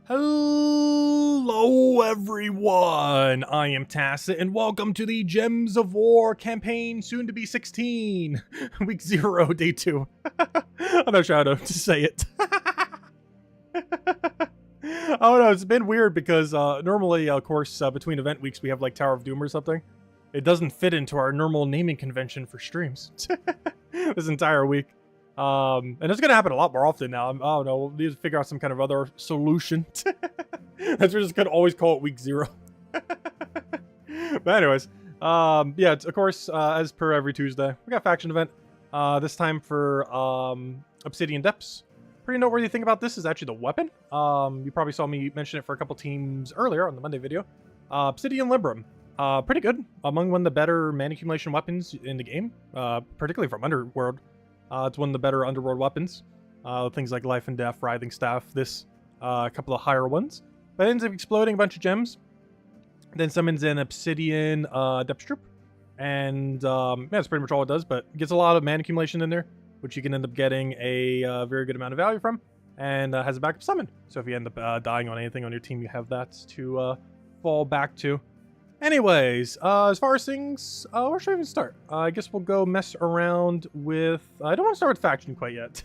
Hello everyone, I am Tacit and welcome to the Gems of War campaign, soon to be 16, week 0, day 2. I'm not sure how to say it. Oh no, it's been weird because normally, of course, between event weeks we have like Tower of Doom or something. It doesn't fit into our normal naming convention for streams this entire week. And it's gonna happen a lot more often now. I don't know, we'll need to figure out some kind of other solution. That's we're just gonna always call it week 0. But anyways, yeah, of course, as per every Tuesday, we got faction event. This time for Obsidian Depths. Pretty noteworthy thing about this is actually the weapon. You probably saw me mention it for a couple teams earlier on the Monday video. Obsidian Librum. Pretty good. Among one of the better mana accumulation weapons in the game, particularly from Underworld. It's one of the better Underworld weapons. Things like Life and Death, Writhing Staff, this, a couple of higher ones. But it ends up exploding a bunch of gems. Then summons an Obsidian Depth Troop. And yeah, that's pretty much all it does, but it gets a lot of mana accumulation in there, which you can end up getting a very good amount of value from. And has a backup summon. So if you end up dying on anything on your team, you have that to fall back to. Anyways, as far as things, where should I even start? I guess we'll go mess around with... I don't want to start with faction quite yet,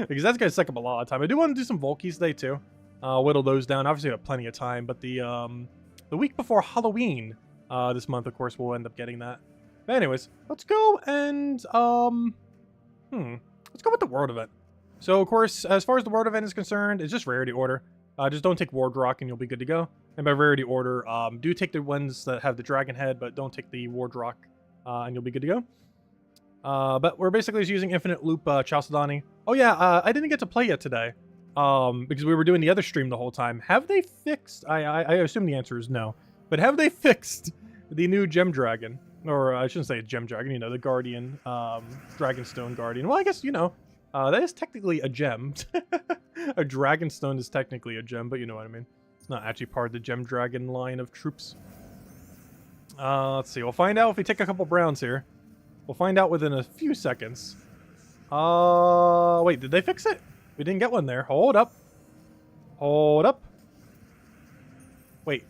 because that's going to suck up a lot of time. I do want to do some Volkies today, too. Whittle those down. Obviously, we have plenty of time, but the week before Halloween, this month, of course, we'll end up getting that. But anyways, let's go and, let's go with the World Event. So, of course, as far as the World Event is concerned, it's just rarity order. Just don't take Ward Rock and you'll be good to go. And by rarity order, do take the ones that have the dragon head, but don't take the Ward Rock, and you'll be good to go. But we're basically just using Infinite Loop Chalcedony. Oh yeah, I didn't get to play yet today, because we were doing the other stream the whole time. Have they fixed, I assume the answer is no, but have they fixed the new Gem Dragon? Or I shouldn't say Gem Dragon, you know, the Guardian, Dragonstone Guardian. Well, I guess, you know, that is technically a gem. A Dragonstone is technically a gem, but you know what I mean. It's not actually part of the Gem Dragon line of troops. Let's see. We'll find out if we take a couple browns here. We'll find out within a few seconds. Wait, did they fix it? We didn't get one there. Hold up. Hold up. Wait,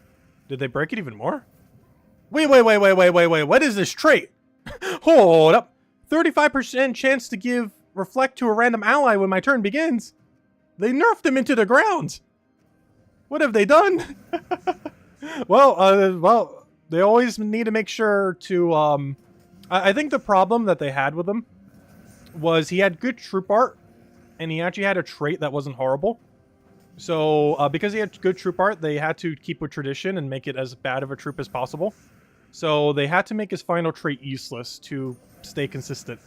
did they break it even more? Wait. What is this trait? Hold up. 35% chance to give Reflect to a random ally when my turn begins. They nerfed him into the ground. What have they done? Well, they always need to make sure to, I think the problem that they had with him was he had good troop art, and he actually had a trait that wasn't horrible. So, because he had good troop art, they had to keep with tradition and make it as bad of a troop as possible. So, they had to make his final trait useless to stay consistent.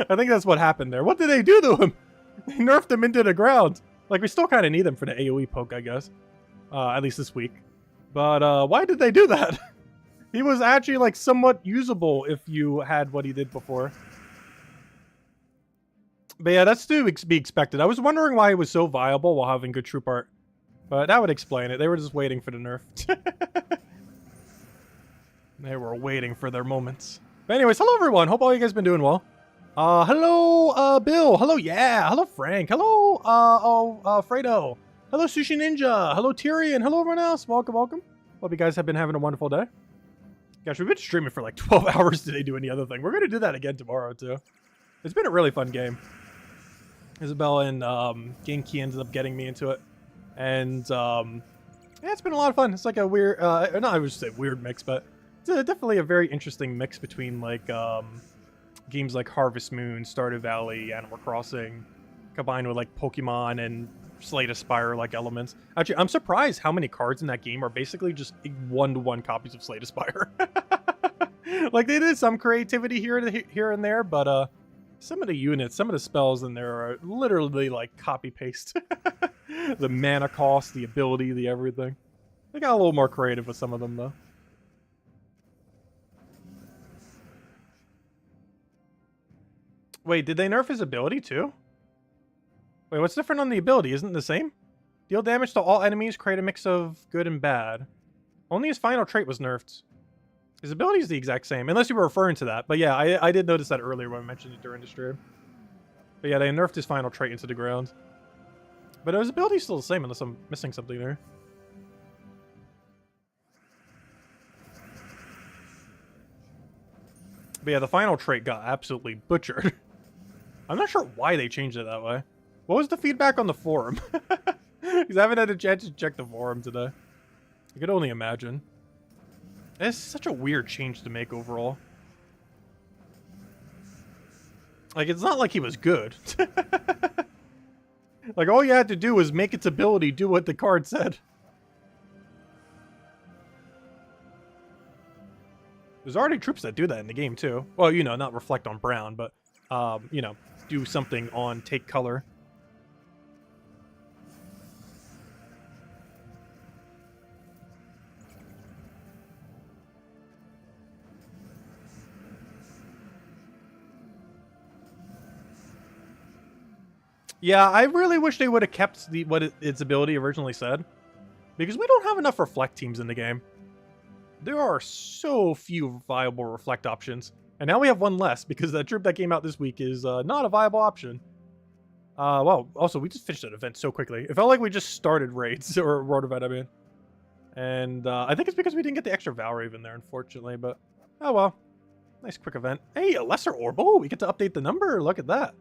I think that's what happened there. What did they do to him? They nerfed him into the ground. Like, we still kind of need him for the AoE poke, I guess. At least this week. But, why did they do that? He was actually, like, somewhat usable if you had what he did before. But yeah, that's to be expected. I was wondering why he was so viable while having good troop art. But that would explain it. They were just waiting for the nerf. They were waiting for their moments. But anyways, hello everyone. Hope all you guys been doing well. Hello, Bill. Hello, yeah. Hello, Frank. Hello, Fredo. Hello, Sushi Ninja. Hello, Tyrion. Hello, everyone else. Welcome, welcome. Hope you guys have been having a wonderful day. Gosh, we've been streaming for like 12 hours today doing the other thing. We're going to do that again tomorrow, too. It's been a really fun game. Isabel and Genki ended up getting me into it. And, yeah, it's been a lot of fun. It's like a weird, no, I would say weird mix, but it's definitely a very interesting mix between, like, games like Harvest Moon, Stardew Valley, Animal Crossing, combined with like Pokemon and Slay the Spire like elements. Actually, I'm surprised how many cards in that game are basically just 1-to-1 copies of Slay the Spire. Like, they did some creativity here and there, but some of the units, some of the spells in there are literally like copy paste. The mana cost, the ability, the everything. They got a little more creative with some of them though. Wait, did they nerf his ability too? Wait, what's different on the ability? Isn't it the same? Deal damage to all enemies, create a mix of good and bad. Only his final trait was nerfed. His ability is the exact same, unless you were referring to that. But yeah, I did notice that earlier when I mentioned it during the stream. But yeah, they nerfed his final trait into the ground. But his ability's still the same unless I'm missing something there. But yeah, the final trait got absolutely butchered. I'm not sure why they changed it that way. What was the feedback on the forum? Because I haven't had a chance to check the forum today. I could only imagine. It's such a weird change to make overall. Like, it's not like he was good. Like, all you had to do was make its ability do what the card said. There's already troops that do that in the game, too. Well, you know, not reflect on brown, but, you know, do something on take color. Yeah, I really wish they would have kept its ability originally said. Because we don't have enough reflect teams in the game. There are so few viable reflect options. And now we have one less, because that troop that came out this week is not a viable option. Well, also, we just finished that event so quickly. It felt like we just started raids, or road event, I mean. And I think it's because we didn't get the extra Valraven there, unfortunately, but oh well. Nice quick event. Hey, a lesser orb. Oh, we get to update the number. Look at that.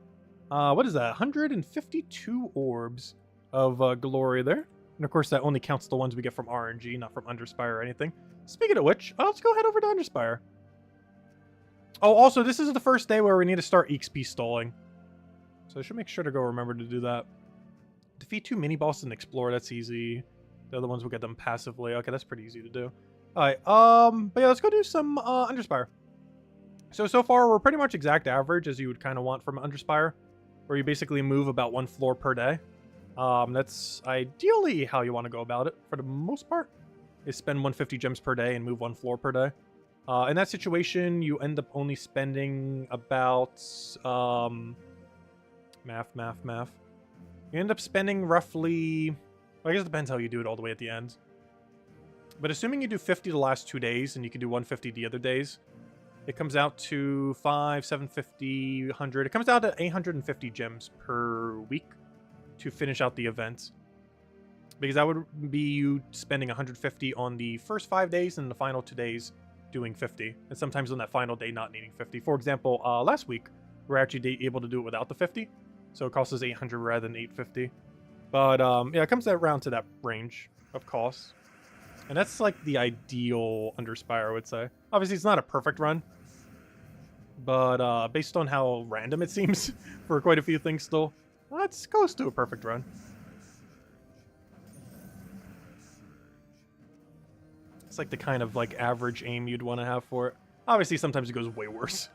What is that? 152 orbs of glory there. And of course, that only counts the ones we get from RNG, not from Underspire or anything. Speaking of which, let's go head over to Underspire. Oh, also, this is the first day where we need to start EXP stalling. So I should make sure to go remember to do that. Defeat 2 mini-bosses and explore, that's easy. The other ones will get them passively. Okay, that's pretty easy to do. Alright, but yeah, let's go do some Underspire. So far, we're pretty much exact average, as you would kind of want from Underspire, where you basically move about 1 floor per day. That's ideally how you want to go about it, for the most part, is spend 150 gems per day and move 1 floor per day. In that situation, you end up only spending about, math. You end up spending roughly, well, I guess it depends how you do it all the way at the end. But assuming you do 50 the last 2 days, and you can do 150 the other days, it comes out to 5, 750, 100. It comes out to 850 gems per week to finish out the event. Because that would be you spending 150 on the first 5 days and the final 2 days doing 50. And sometimes on that final day not needing 50. For example, last week, we were actually able to do it without the 50. So it costs us 800 rather than 850. But yeah, it comes around to that range of costs. And that's like the ideal Underspire, I would say. Obviously, it's not a perfect run. But based on how random it seems for quite a few things still, it's close to a perfect run. It's like the kind of like average aim you'd want to have for it. Obviously, sometimes it goes way worse.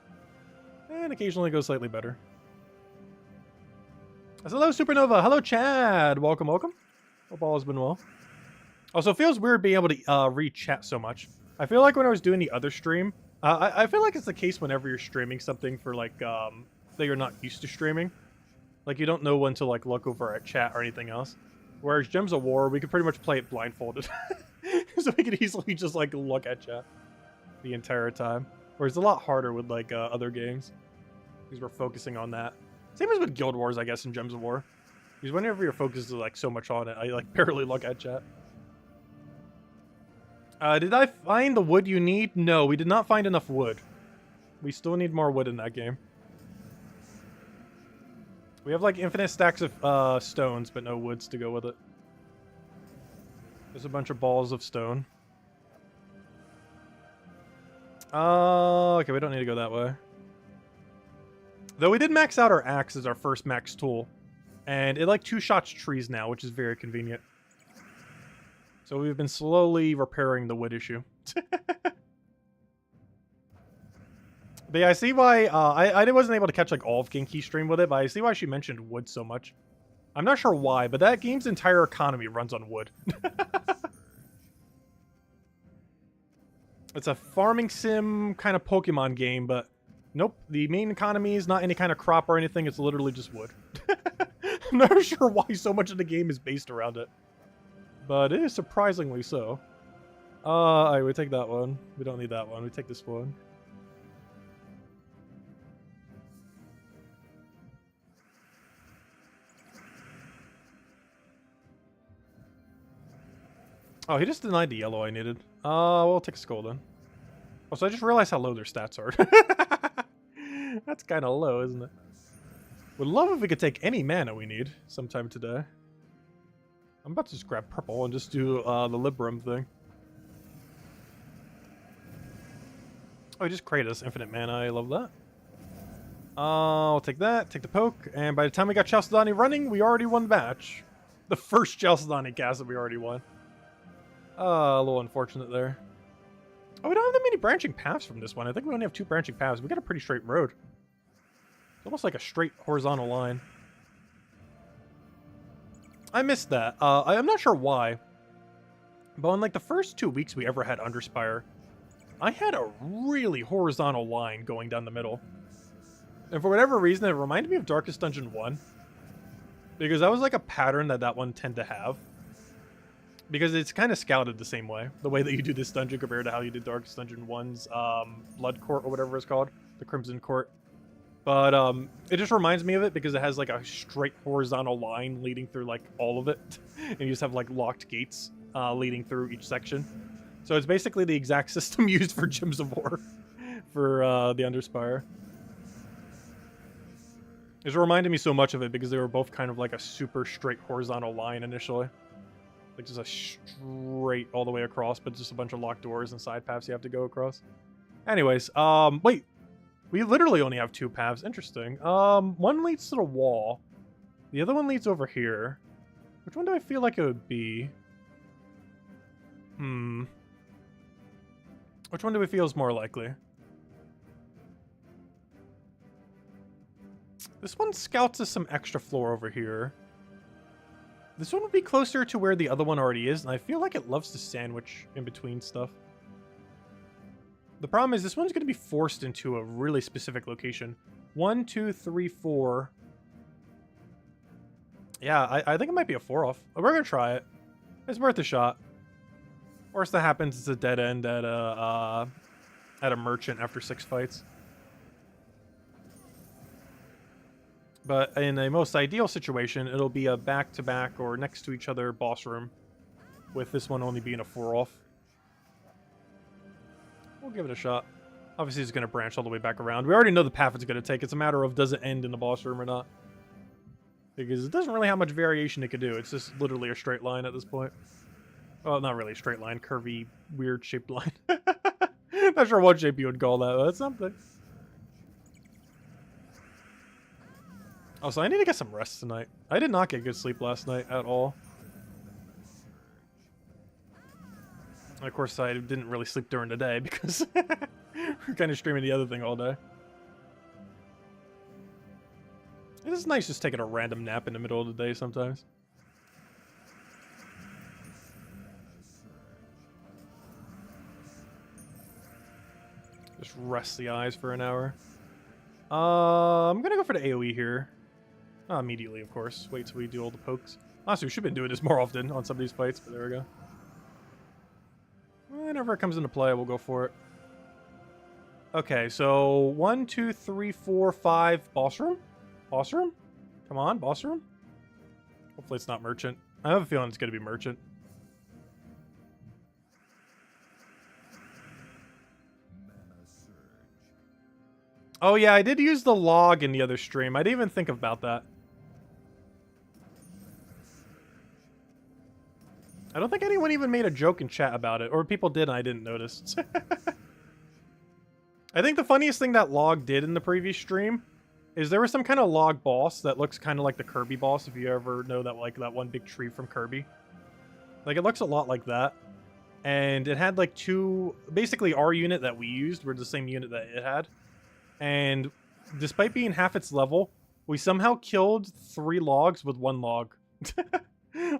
And occasionally it goes slightly better. So, hello, Supernova. Hello, Chad. Welcome, welcome. Hope all has been well. Also, it feels weird being able to read chat so much. I feel like when I was doing the other stream, I feel like it's the case whenever you're streaming something for like that you're not used to streaming. Like you don't know when to like look over at chat or anything else. Whereas Gems of War, we could pretty much play it blindfolded, so we could easily just like look at chat the entire time. Whereas it's a lot harder with like other games because we're focusing on that. Same as with Guild Wars, I guess, in Gems of War. Because whenever your focus is like so much on it, I like barely look at chat. Did I find the wood you need? No, we did not find enough wood. We still need more wood in that game. We have like infinite stacks of stones, but no woods to go with it. There's a bunch of balls of stone. Okay, we don't need to go that way. Though we did max out our axe as our first max tool. And it like two-shots trees now, which is very convenient. So we've been slowly repairing the wood issue. But yeah, I see why, I wasn't able to catch like all of Genki's stream with it, but I see why she mentioned wood so much. I'm not sure why, but that game's entire economy runs on wood. It's a farming sim kind of Pokemon game, but nope, the main economy is not any kind of crop or anything, it's literally just wood. I'm not sure why so much of the game is based around it. But it is surprisingly so. Alright, we take that one. We don't need that one, we take this one. Oh, he just denied the yellow I needed. We'll take a skull then. Oh, so I just realized how low their stats are. That's kind of low, isn't it? Would love if we could take any mana we need sometime today. I'm about to just grab purple and just do the Libram thing. Oh, he just created us infinite mana. I love that. I'll take that, take the poke, and by the time we got Chalcedony running, we already won the match. The first Chalcedony cast that we already won. A little unfortunate there. Oh, we don't have that many branching paths from this one. I think we only have 2 branching paths. We got a pretty straight road. It's almost like a straight horizontal line. I missed that. I'm not sure why. But in like the first 2 weeks we ever had Underspire, I had a really horizontal line going down the middle. And for whatever reason, it reminded me of Darkest Dungeon 1. Because that was like a pattern that one tend to have. Because it's kind of scouted the same way. The way that you do this dungeon compared to how you did Darkest Dungeon 1's Blood Court or whatever it's called. The Crimson Court. But it just reminds me of it because it has like a straight horizontal line leading through like all of it. And you just have like locked gates leading through each section. So it's basically the exact system used for Gems of War for the Underspire. It reminded me so much of it because they were both kind of like a super straight horizontal line initially. Like just a straight all the way across, but just a bunch of locked doors and side paths you have to go across. Anyways, wait. We literally only have 2 paths. Interesting. One leads to the wall. The other one leads over here. Which one do I feel like it would be? Which one do we feel is more likely? This one scouts us some extra floor over here. This one would be closer to where the other one already is, and I feel like it loves to sandwich in between stuff. The problem is this one's going to be forced into a really specific location. 1, 2, 3, 4. Yeah, I think it might be a 4-off. We're going to try it. It's worth a shot. Worst that happens, it's a dead end at a merchant after 6 fights. But in a most ideal situation, it'll be a back-to-back or next to each other boss room, with this one only being a 4-off. We'll give it a shot. Obviously, it's going to branch all the way back around. We already know the path it's going to take. It's a matter of does it end in the boss room or not. Because it doesn't really have much variation it could do. It's just literally a straight line at this point. Well, not really a straight line. Curvy, weird-shaped line. Not sure what shape you would call that, but that's something. Also, I need to get some rest tonight. I did not get good sleep last night at all. And of course, I didn't really sleep during the day because we're kind of streaming the other thing all day. It is nice just taking a random nap in the middle of the day sometimes. Just rest the eyes for an hour. I'm gonna go for the AoE here. Not immediately, of course. Wait till we do all the pokes. Honestly, we should have been doing this more often on some of these fights, but there we go. Whenever it comes into play, we'll go for it. Okay, so 1, 2, 3, 4, 5. Boss room? Boss room? Come on, boss room? Hopefully it's not merchant. I have a feeling it's going to be merchant. Oh yeah, I did use the log in the other stream. I didn't even think about that. I don't think anyone even made a joke in chat about it. Or people did and I didn't notice. I think the funniest thing that log did in the previous stream is there was some kind of log boss that looks kind of like the Kirby boss, if you ever know that, like, that one big tree from Kirby. Like, it looks a lot like that. And it had, like, 2... Basically, our unit that we used were the same unit that it had. And despite being half its level, we somehow killed 3 logs with 1 log.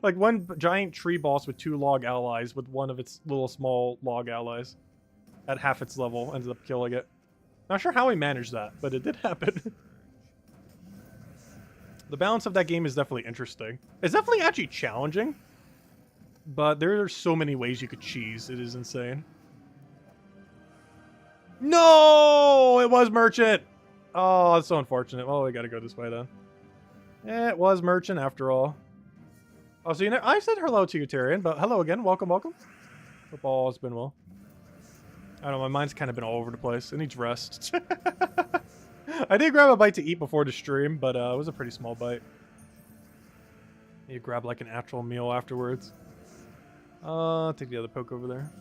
Like, one giant tree boss with 2 log allies with one of its little small log allies. At half its level, ended up killing it. Not sure how we managed that, but it did happen. The balance of that game is definitely interesting. It's definitely actually challenging. But there are so many ways you could cheese. It is insane. No! It was merchant! Oh, that's so unfortunate. Well, we gotta go this way then. It was merchant after all. Oh, so you know, I said hello to you, Tyrion, but hello again. Welcome, welcome. Hope all has been well. I don't know, my mind's kind of been all over the place. It needs rest. I did grab a bite to eat before the stream, but it was a pretty small bite. You grab like an actual meal afterwards. Take the other poke over there.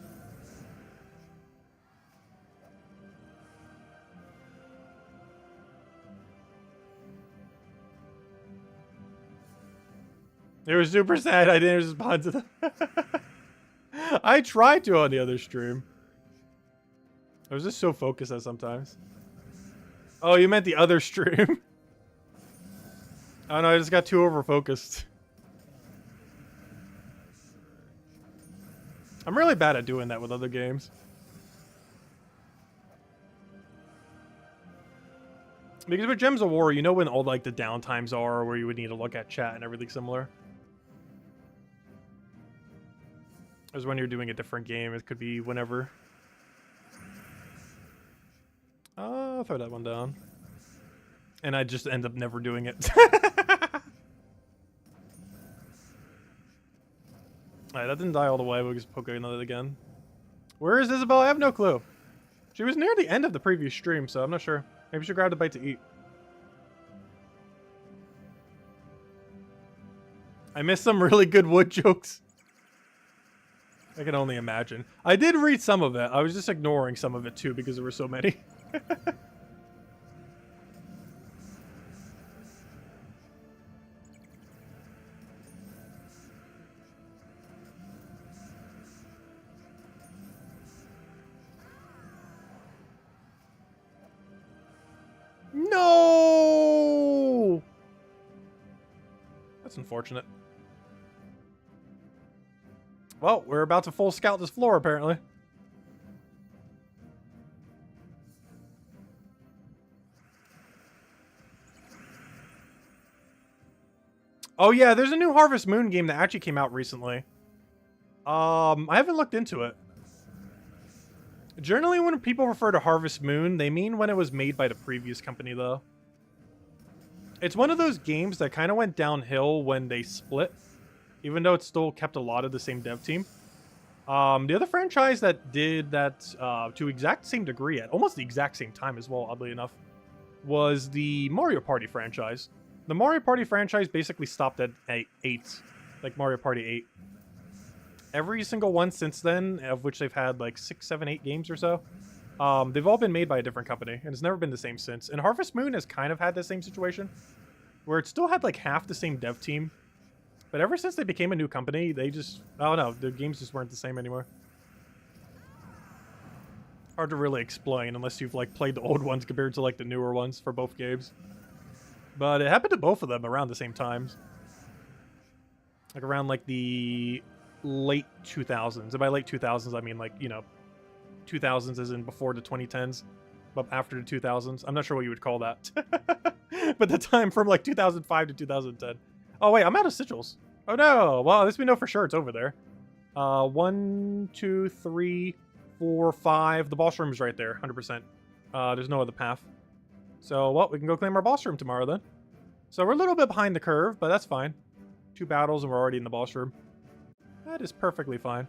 It was super sad I didn't respond to them. I tried to on the other stream. I was just so focused that sometimes. Oh, you meant the other stream? Oh no, I just got too over-focused. I'm really bad at doing that with other games. Because with Gems of War, you know when all like the downtimes are where you would need to look at chat and everything similar. As when you're doing a different game, it could be whenever. I'll throw that one down. And I just end up never doing it. Alright, that didn't die all the way, we'll just poke another again. Where is Isabel? I have no clue. She was near the end of the previous stream, so I'm not sure. Maybe she grabbed a bite to eat. I missed some really good wood jokes. I can only imagine. I did read some of it. I was just ignoring some of it too because there were so many. No! That's unfortunate. Well, we're about to full scout this floor, apparently. Oh yeah, there's a new Harvest Moon game that actually came out recently. I haven't looked into it. Generally, when people refer to Harvest Moon, they mean when it was made by the previous company, though. It's one of those games that kind of went downhill when they split, even though it still kept a lot of the same dev team. The other franchise that did that to exact same degree at almost the exact same time as well, oddly enough, was the Mario Party franchise. The Mario Party franchise basically stopped at 8, like Mario Party 8. Every single one since then, of which they've had like 6, 7, 8 games or so, they've all been made by a different company, and it's never been the same since. And Harvest Moon has kind of had the same situation, where it still had like half the same dev team, but ever since they became a new company, they just, I don't know, the games just weren't the same anymore. Hard to really explain unless you've like played the old ones compared to like the newer ones for both games. But it happened to both of them around the same times. Like around like the late 2000s. And by late 2000s, I mean like, you know, 2000s as in before the 2010s, but after the 2000s. I'm not sure what you would call that. But the time from like 2005 to 2010. Oh wait, I'm out of sigils. Oh no. Well, at least we know for sure it's over there. 1, 2, 3, 4, 5. The boss room is right there, 100%. There's no other path. So, well, we can go claim our boss room tomorrow then. So we're a little bit behind the curve, but that's fine. 2 battles and we're already in the boss room. That is perfectly fine.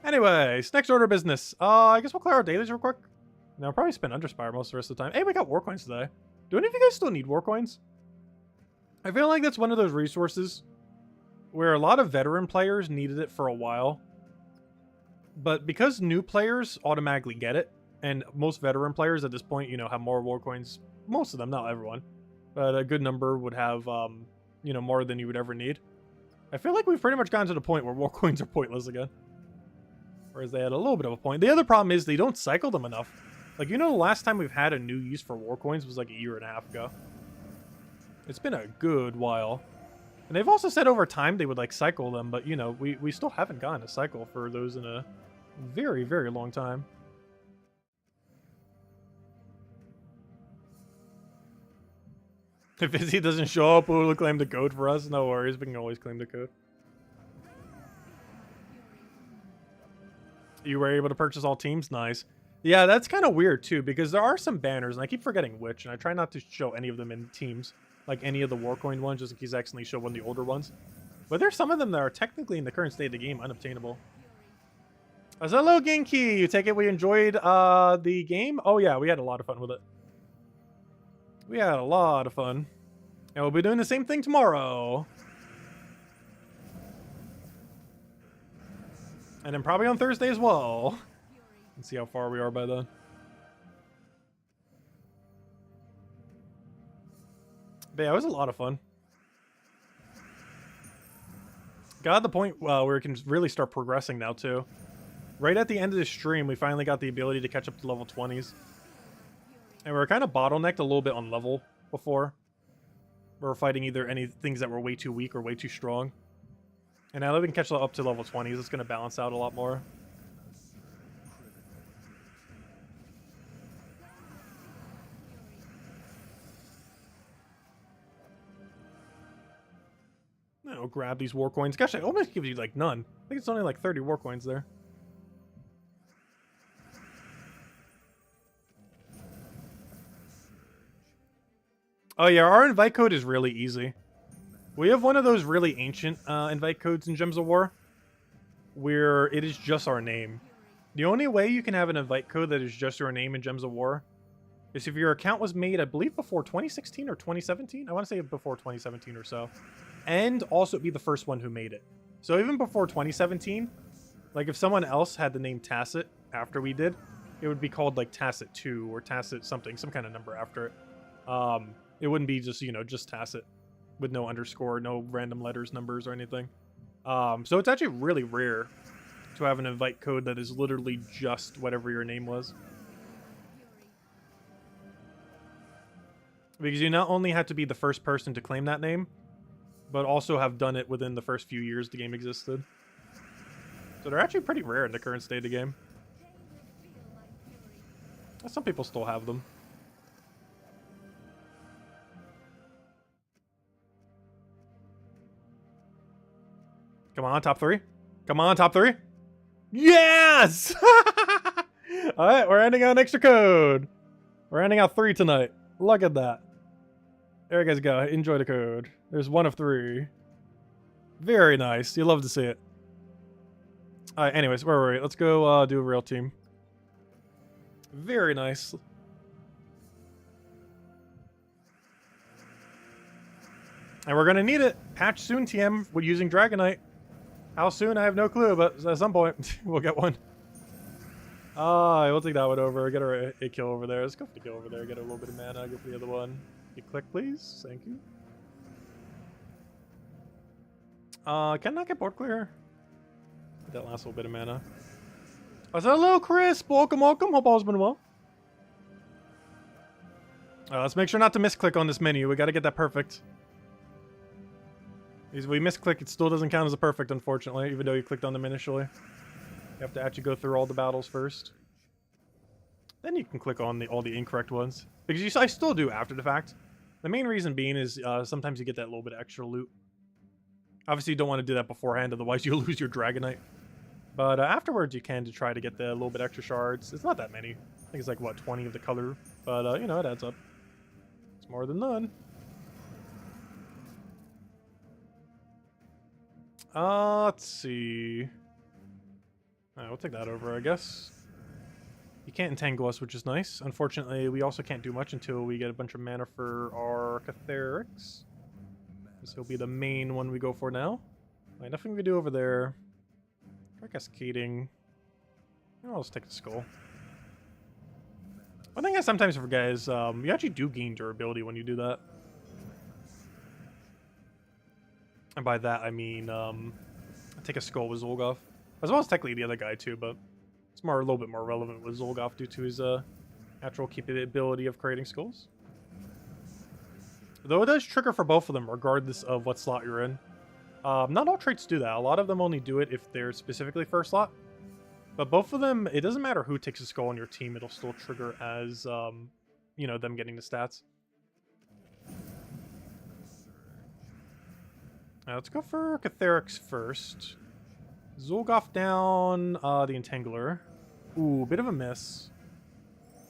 Anyways, next order of business. I guess we'll clear our dailies real quick. Now, I'll probably spend Underspire most of the rest of the time. Hey, we got war coins today. Do any of you guys still need war coins? I feel like that's one of those resources where a lot of veteran players needed it for a while. But because new players automatically get it, and most veteran players at this point, you know, have more war coins. Most of them, not everyone. But a good number would have, you know, more than you would ever need. I feel like we've pretty much gotten to the point where war coins are pointless again. Whereas they had a little bit of a point. The other problem is they don't cycle them enough. Like, you know, the last time we've had a new use for war coins was like a year and a half ago. It's been a good while. And they've also said over time they would, like, cycle them. But, you know, we still haven't gotten a cycle for those in a very, very long time. If Izzy doesn't show up, we'll claim the code for us. No worries, we can always claim the code. You were able to purchase all teams? Nice. Yeah, that's kind of weird too, because there are some banners, and I keep forgetting which, and I try not to show any of them in teams, like any of the Warcoin ones, just in case I accidentally show one of the older ones. But there's some of them that are technically in the current state of the game unobtainable. Hello, Genki. You take it we enjoyed the game? Oh yeah, we had a lot of fun with it. We had a lot of fun. And we'll be doing the same thing tomorrow. And then probably on Thursday as well. Let's see how far we are by then. But yeah, it was a lot of fun. Got to the point where we can really start progressing now, too. Right at the end of the stream, we finally got the ability to catch up to level 20s. And we were kind of bottlenecked a little bit on level before. We were fighting either any things that were way too weak or way too strong. And now that we can catch up to level 20s, it's going to balance out a lot more. I'll grab these war coins. Gosh, I almost give you like none. I think it's only like 30 war coins there. Oh yeah, our invite code is really easy. We have one of those really ancient invite codes in Gems of War, where it is just our name. The only way you can have an invite code that is just your name in Gems of War is if your account was made, I believe, before 2016 or 2017. I want to say before 2017 or so. And also be the first one who made it. So even before 2017, like if someone else had the name Tacit after we did, it would be called like Tacit 2 or Tacit something, some kind of number after it. It wouldn't be just, you know, just Tacit with no underscore, no random letters, numbers, or anything. So it's actually really rare to have an invite code that is literally just whatever your name was. Because you not only have to be the first person to claim that name, but also have done it within the first few years the game existed. So they're actually pretty rare in the current state of the game. Some people still have them. Come on, top 3. Come on, top 3. Yes! Alright, we're handing out an extra code. We're handing out 3 tonight. Look at that. There you guys go. Enjoy the code. There's 1 of 3. Very nice. You love to see it. Alright, anyways, where were we? Let's go do a real team. Very nice. And we're gonna need it. Patch soon, TM, with using Dragonite. How soon? I have no clue, but at some point, we'll get one. We'll take that one over. Get a kill over there. Let's go for the kill over there. Get a little bit of mana. Go for the other one. You click, please. Thank you. Can I get board clear? Get that last little bit of mana. I said, hello, Chris. Welcome, welcome. Hope all's been well. Let's make sure not to misclick on this menu. We got to get that perfect. If we misclick, it still doesn't count as a perfect, unfortunately, even though you clicked on them initially. You have to actually go through all the battles first. Then you can click on all the incorrect ones. Because I still do after the fact. The main reason being is sometimes you get that little bit of extra loot. Obviously, you don't want to do that beforehand, otherwise you'll lose your Dragonite. But afterwards, you can to try to get the little bit extra shards. It's not that many. I think it's like, what, 20 of the color. But, you know, it adds up. It's more than none. Let's see. Alright, we'll take that over, I guess. You can't entangle us, which is nice. Unfortunately, we also can't do much until we get a bunch of mana for our Catherics. This will be the main one we go for now. Alright, nothing we can do over there. Try cascading. I'll just take the skull. One thing I sometimes forget is you actually do gain durability when you do that. And by that, I mean, I take a skull with Zolgoth. As well as technically the other guy, too, but it's a little bit more relevant with Zolgoth due to his natural capability of creating skulls. Though it does trigger for both of them, regardless of what slot you're in. Not all traits do that. A lot of them only do it if they're specifically first slot. But both of them, it doesn't matter who takes a skull on your team, it'll still trigger as, you know, them getting the stats. Let's go for Catherics first. Zolgoth down, the Entangler. Ooh, bit of a miss.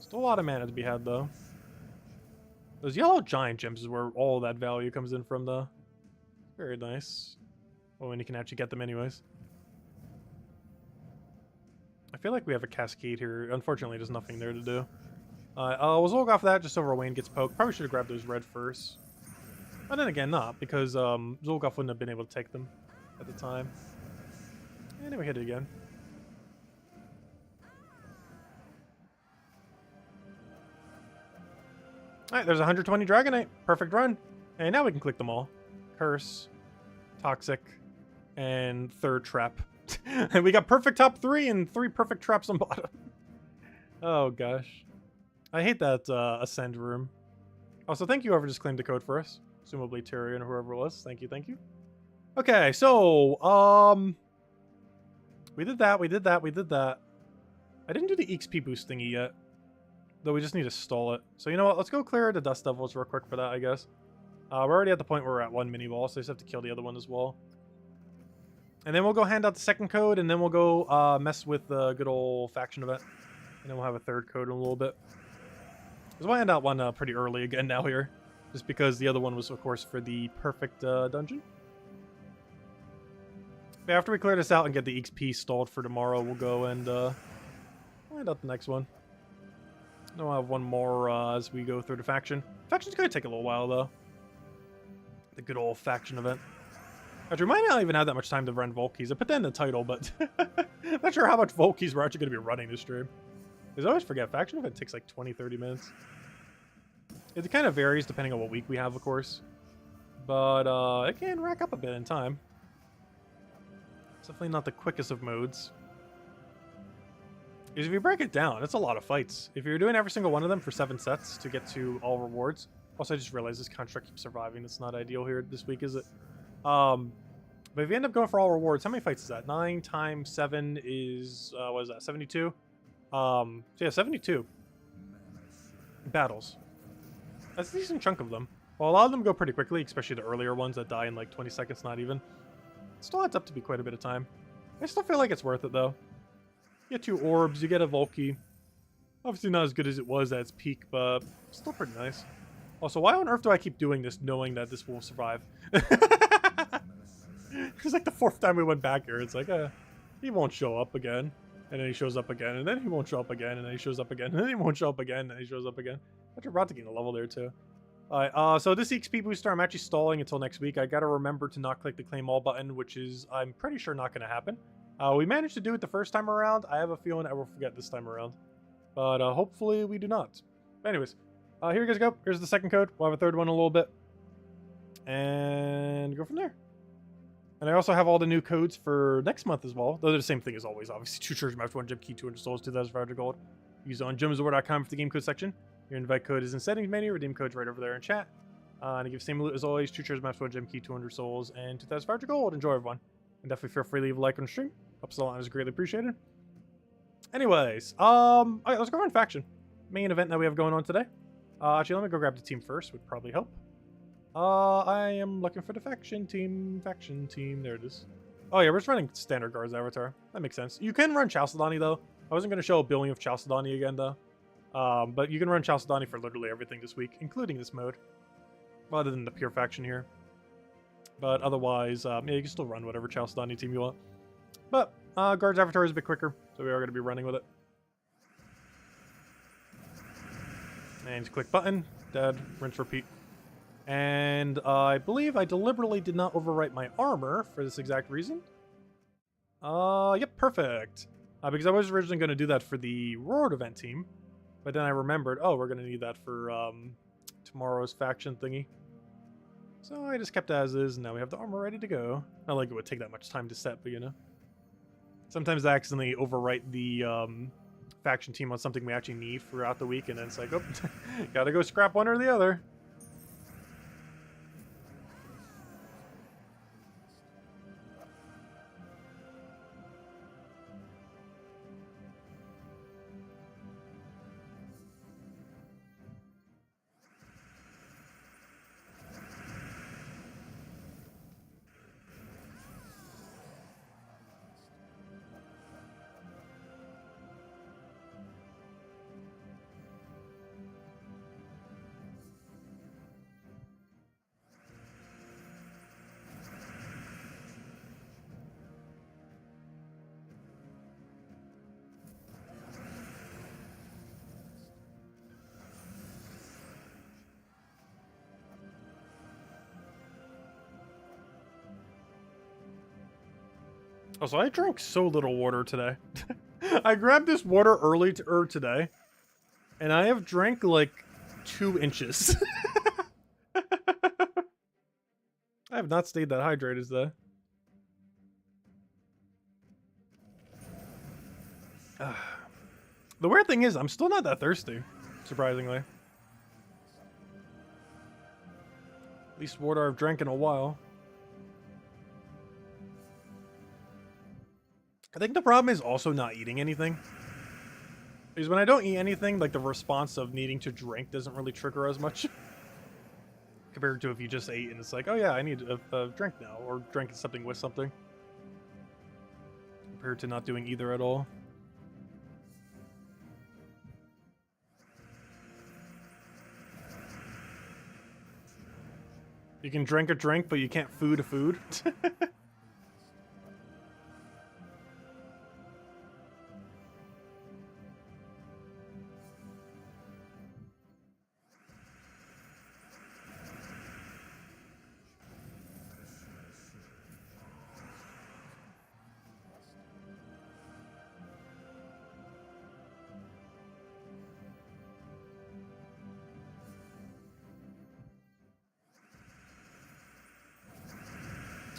Still a lot of mana to be had, though. Those yellow giant gems is where all that value comes in from, though. Very nice. Well, when you can actually get them anyways. I feel like we have a cascade here. Unfortunately, there's nothing there to do. We'll Zolg off that just over Wayne gets poked. Probably should have grabbed those red first. But then again, not, because Zolgoth wouldn't have been able to take them at the time. And then we hit it again. Alright, there's 120 Dragonite. Perfect run. And now we can click them all. Curse, Toxic, and third trap. And we got perfect top 3 and 3 perfect traps on bottom. Oh gosh. I hate that Ascend room. Also, thank you whoever just claimed the code for us. Presumably Tyrion or whoever it was. Thank you, thank you. Okay, so, we did that, we did that, we did that. I didn't do the XP boost thingy yet. Though we just need to stall it. So you know what, let's go clear the Dust Devils real quick for that, I guess. We're already at the point where we're at 1 mini ball, so I just have to kill the other one as well. And then we'll go hand out the second code, and then we'll go mess with the good old faction event. And then we'll have a third code in a little bit. Because we'll hand out one pretty early again now here. Just because the other one was, of course, for the perfect dungeon. But after we clear this out and get the XP stalled for tomorrow, we'll go and hand out the next one. Then we'll have one more as we go through the faction. Faction's going to take a little while, though. The good old faction event. Actually, we might not even have that much time to run Volkies. I put that in the title, but not sure how much Volkies we're actually going to be running this stream. Because I always forget, faction event takes like 20-30 minutes. It kind of varies depending on what week we have, of course. But it can rack up a bit in time. It's definitely not the quickest of modes. Because if you break it down, it's a lot of fights. If you're doing every single one of them for 7 sets to get to all rewards. Also, I just realized this construct keeps surviving. It's not ideal here this week, is it? But if you end up going for all rewards, how many fights is that? 9 times 7 is, what is that, 72? So yeah, 72 battles. That's a decent chunk of them. Well, a lot of them go pretty quickly, especially the earlier ones that die in like 20 seconds, not even. It still adds up to be quite a bit of time. I still feel like it's worth it, though. You get 2 orbs, you get a Volky. Obviously not as good as it was at its peak, but still pretty nice. Also, why on earth do I keep doing this knowing that this will survive? It's like the 4th time we went back here. It's like, he won't show up again. And then he shows up again, and then he won't show up again, and then he shows up again, and then he won't show up again, and then he shows up again. But you're about to gain a level there, too. Alright, so this XP booster, I'm actually stalling until next week. I gotta remember to not click the claim all button, which is, I'm pretty sure, not gonna happen. We managed to do it the first time around. I have a feeling I will forget this time around. But hopefully we do not. But anyways, here you guys go. Here's the second code. We'll have a third one in a little bit. And go from there. And I also have all the new codes for next month as well. Though they're the same thing as always, obviously. 2 charge maps, 1 gem key, 200 souls, 2,500 gold. Use on gemsaware.com for the game code section. Your invite code is in settings menu. Redeem code's right over there in chat. And I give same loot as always. 2 charge maps, 1 gem key, 200 souls, and 2,500 gold. Enjoy, everyone. And definitely feel free to leave a like on the stream. Helps a lot and is greatly appreciated. Anyways, alright, let's go run faction. Main event that we have going on today. Actually, let me go grab the team first. Would probably help. I am looking for the faction team. There it is. Oh yeah, we're just running standard guards avatar. That makes sense. You can run Chalcedony though. I wasn't going to show a billing of Chalcedony again though. But you can run Chalcedony for literally everything this week, including this mode. Other than the pure faction here. But otherwise, yeah, you can still run whatever Chalcedony team you want. But guards avatar is a bit quicker, so we are going to be running with it. And just click button, dead, rinse, repeat. And I believe I deliberately did not overwrite my armor for this exact reason. Yep, perfect. Because I was originally going to do that for the Roared event team. But then I remembered, oh, we're going to need that for tomorrow's faction thingy. So I just kept it as is, and now we have the armor ready to go. Not like it would take that much time to set, but you know. Sometimes I accidentally overwrite the faction team on something we actually need throughout the week, and then it's like, oh, gotta go scrap one or the other. Oh, so I drank so little water today. I grabbed this water early today, and I have drank like 2 inches. I have not stayed that hydrated today. The weird thing is, I'm still not that thirsty, surprisingly. Least water I've drank in a while. I think the problem is also not eating anything. Because when I don't eat anything, like the response of needing to drink doesn't really trigger as much. Compared to if you just ate and it's like, oh yeah, I need a drink now. Or drinking something with something. Compared to not doing either at all. You can drink a drink, but you can't food a food.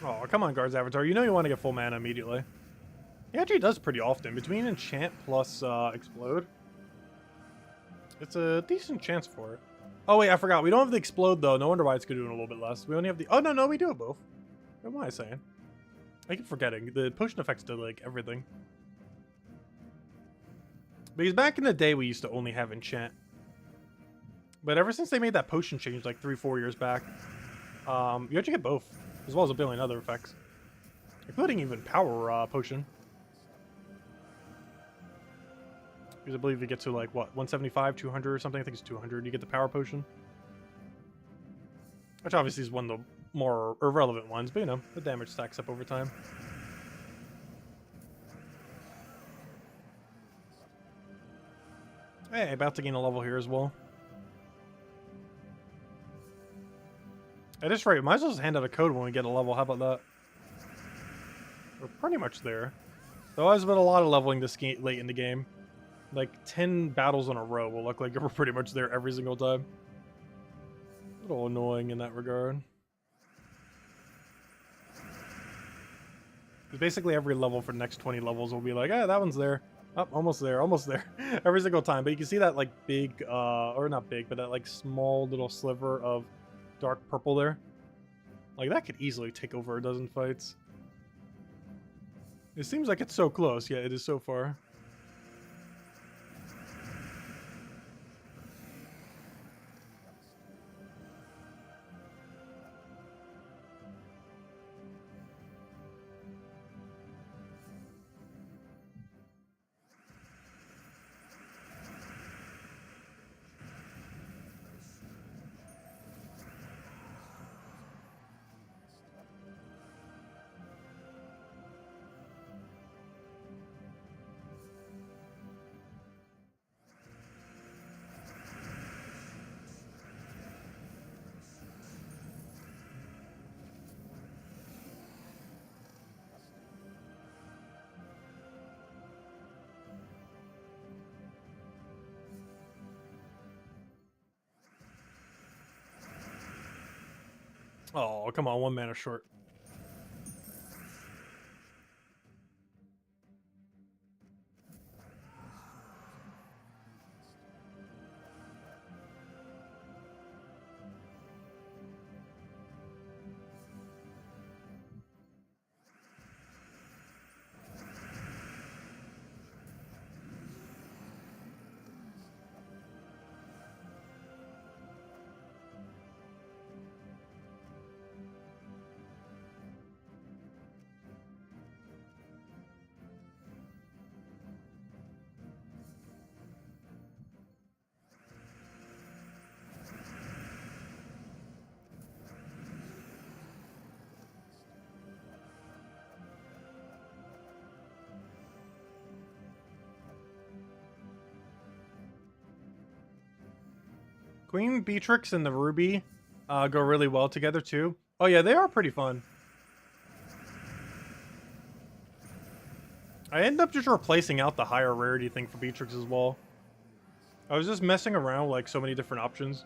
Oh, come on, Guards Avatar. You know you want to get full mana immediately. He actually does pretty often. Between Enchant plus Explode. It's a decent chance for it. Oh, wait, I forgot. We don't have the Explode, though. No wonder why it's doing a little bit less. We only have the... Oh, no, we do have both. What am I saying? I keep forgetting. The potion effects do, like, everything. Because back in the day, we used to only have Enchant. But ever since they made that potion change, like, 3-4 years back, you actually get both. As well as a billion other effects. Including even Power Potion. Because I believe you get to, like, what, 175, 200 or something? I think it's 200. You get the Power Potion. Which obviously is one of the more irrelevant ones, but, you know, the damage stacks up over time. Hey, about to gain a level here as well. At this rate, might as well just hand out a code when we get a level. How about that? We're pretty much there. There has been a lot of leveling this game late in the game. Like 10 battles in a row will look like we're pretty much there every single time. A little annoying in that regard. Because basically every level for the next 20 levels will be like, ah, that one's there. Oh, almost there, almost there. Every single time. But you can see that like big, or not big, but that like small little sliver of dark purple there. Like that could easily take over a dozen fights. It seems like it's so close. Yeah, it is so far. Oh, come on, 1 mana short. Queen Beatrix and the Ruby go really well together too. Oh yeah, they are pretty fun. I ended up just replacing out the higher rarity thing for Beatrix as well. I was just messing around with, like, so many different options.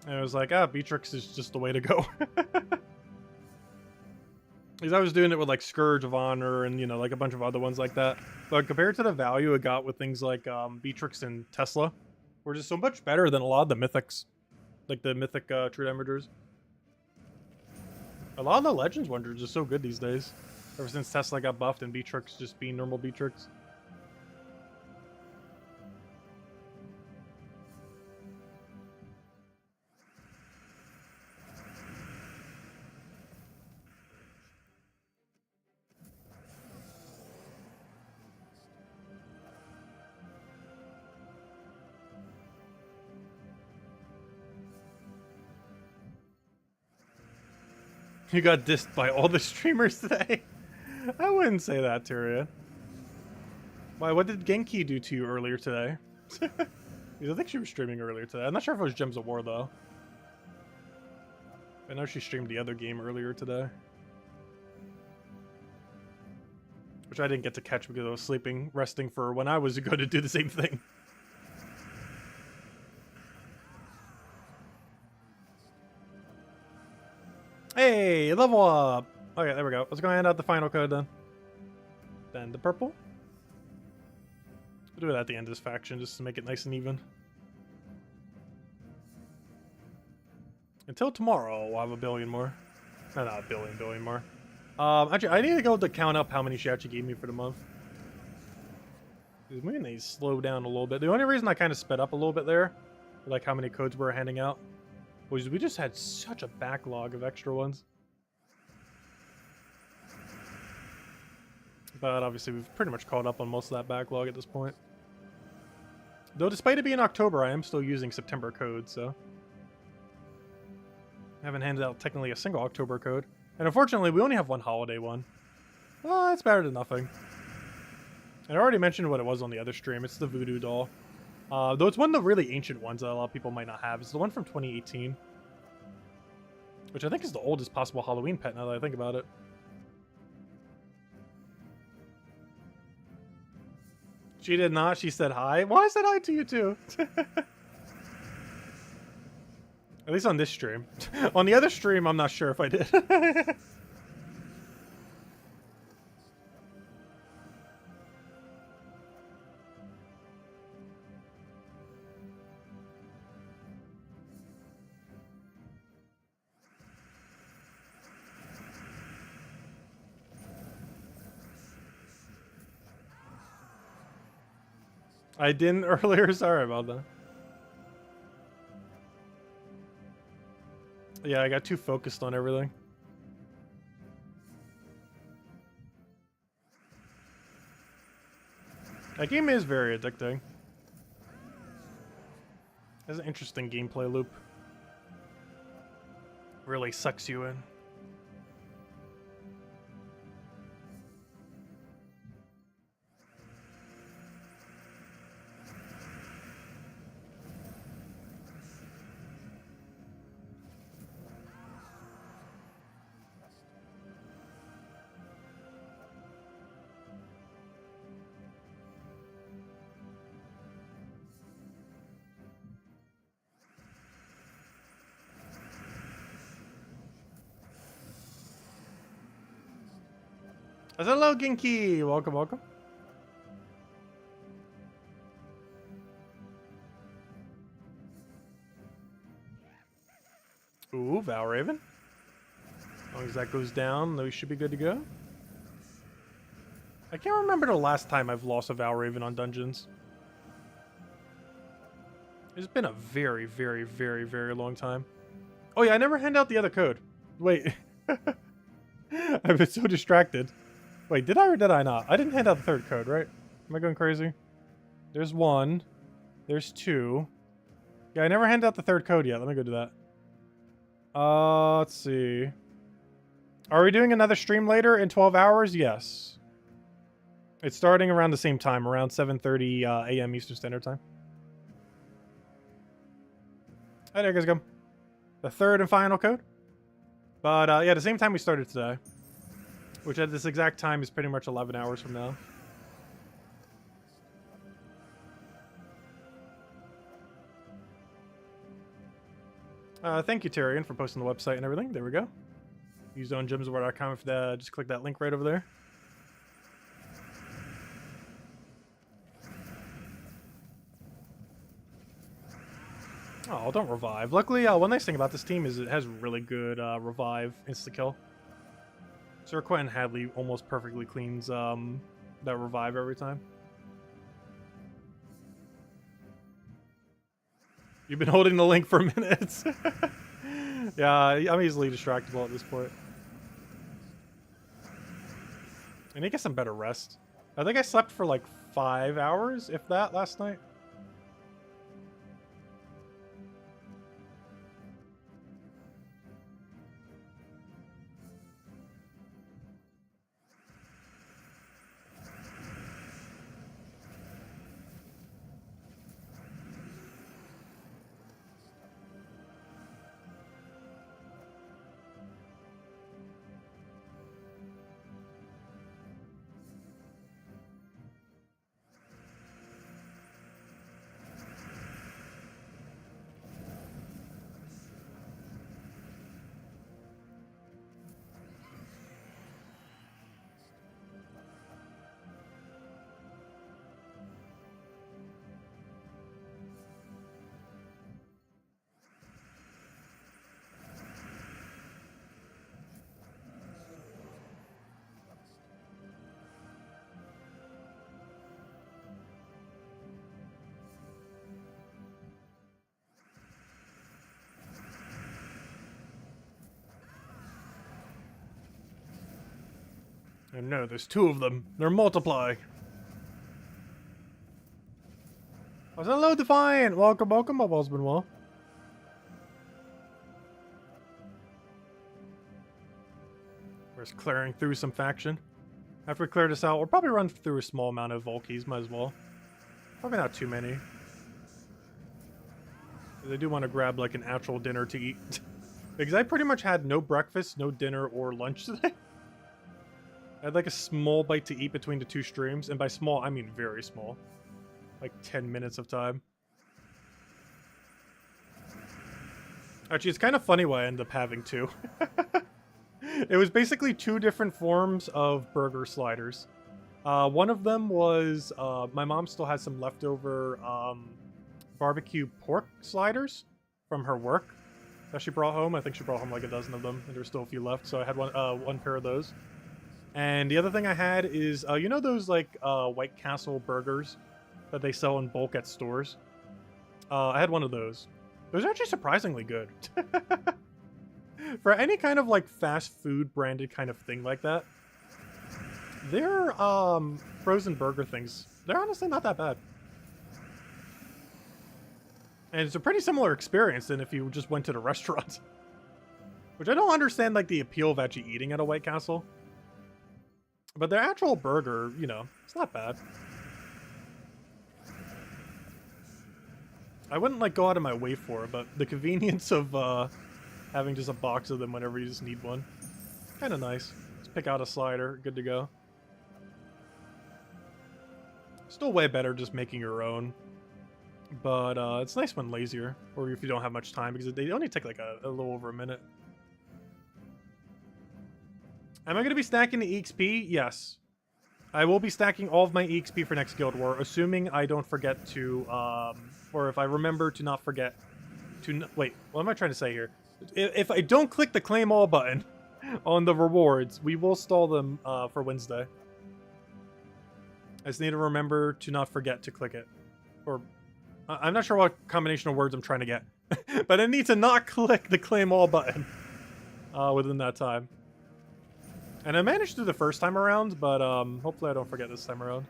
And I was like, Beatrix is just the way to go. Because I was doing it with, like, Scourge of Honor and, you know, like, a bunch of other ones like that. But compared to the value it got with things like Beatrix and Tesla, were just so much better than a lot of the mythics. Like, the mythic True Damagers. A lot of the Legends ones are just so good these days. Ever since Tesla got buffed and Beatrix just being normal Beatrix. You got dissed by all the streamers today? I wouldn't say that, Tyrion. Why, what did Genki do to you earlier today? I think she was streaming earlier today. I'm not sure if it was Gems of War, though. I know she streamed the other game earlier today. Which I didn't get to catch because I was sleeping, resting for when I was going to do the same thing. Hey, level up! Okay, there we go. Let's go hand out the final code then. Then the purple. We'll do it at the end of this faction just to make it nice and even. Until tomorrow, we'll have a billion more. No, not a billion more. Actually, I need to go to count up how many she actually gave me for the month. Maybe they slow down a little bit. The only reason I kind of sped up a little bit there, like how many codes we were handing out, was we just had such a backlog of extra ones. But obviously we've pretty much caught up on most of that backlog at this point. Though despite it being October, I am still using September codes, so... I haven't handed out technically a single October code. And unfortunately, we only have one holiday one. Well, that's better than nothing. And I already mentioned what it was on the other stream. It's the Voodoo doll. Though it's one of the really ancient ones that a lot of people might not have. It's the one from 2018. Which I think is the oldest possible Halloween pet now that I think about it. She did not. She said hi. Well, I said hi to you too. At least on this stream. On the other stream, I'm not sure if I did. I didn't earlier. Sorry about that. Yeah, I got too focused on everything. That game is very addicting. It's an interesting gameplay loop. Really sucks you in. Hello, Genki! Welcome, welcome. Ooh, Valraven. As long as that goes down, then we should be good to go. I can't remember the last time I've lost a Valraven on dungeons. It's been a very, very, very, very long time. Oh yeah, I never hand out the other code. Wait. I've been so distracted. Wait, did I or did I not? I didn't hand out the third code, right? Am I going crazy? There's one. There's two. Yeah, I never handed out the third code yet. Let me go do that. Let's see. Are we doing another stream later in 12 hours? Yes. It's starting around the same time, around 7:30 a.m. Eastern Standard Time. Hi there, guys. Go. The third and final code. But yeah, the same time we started today. Which at this exact time is pretty much 11 hours from now. Thank you, Tyrion, for posting the website and everything. There we go. Useowngemsware.com if just click that link right over there. Oh, don't revive. Luckily, one nice thing about this team is it has really good revive insta-kill. Sir Quentin Hadley almost perfectly cleans that revive every time. You've been holding the link for minutes. Yeah, I'm easily distractible at this point. I need to get some better rest. I think I slept for like 5 hours, if that, last night. Oh no, there's 2 of them. They're multiplying. Oh, hello, Defiant! Welcome, welcome. Hope all's been well. We're just clearing through some faction. After we clear this out, we'll probably run through a small amount of Volkies, might as well. Probably not too many. I do want to grab like an actual dinner to eat. Because I pretty much had no breakfast, no dinner, or lunch today. I had like a small bite to eat between the 2 streams, and by small, I mean very small. Like 10 minutes of time. Actually, it's kind of funny why I ended up having 2. It was basically 2 different forms of burger sliders. One of them was, my mom still had some leftover barbecue pork sliders from her work that she brought home. I think she brought home like a dozen of them, and there's still a few left, so I had one pair of those. And the other thing I had is, you know those like White Castle burgers that they sell in bulk at stores? I had one of those. Those are actually surprisingly good. For any kind of like fast food branded kind of thing like that, their frozen burger things, they're honestly not that bad. And it's a pretty similar experience than if you just went to the restaurant. Which I don't understand like the appeal of actually eating at a White Castle. But their actual burger, you know, it's not bad. I wouldn't like go out of my way for it, but the convenience of having just a box of them whenever you just need one, kind of nice. Just pick out a slider, good to go. Still way better just making your own, but it's nice when lazier, or if you don't have much time, because they only take like a little over a minute. Am I going to be stacking the EXP? Yes. I will be stacking all of my EXP for next Guild War, assuming I don't forget to, or if I remember to not forget to... Wait, what am I trying to say here? If I don't click the Claim All button on the rewards, we will stall them for Wednesday. I just need to remember to not forget to click it. Or, I'm not sure what combination of words I'm trying to get. But I need to not click the Claim All button within that time. And I managed to the first time around, but hopefully I don't forget this time around.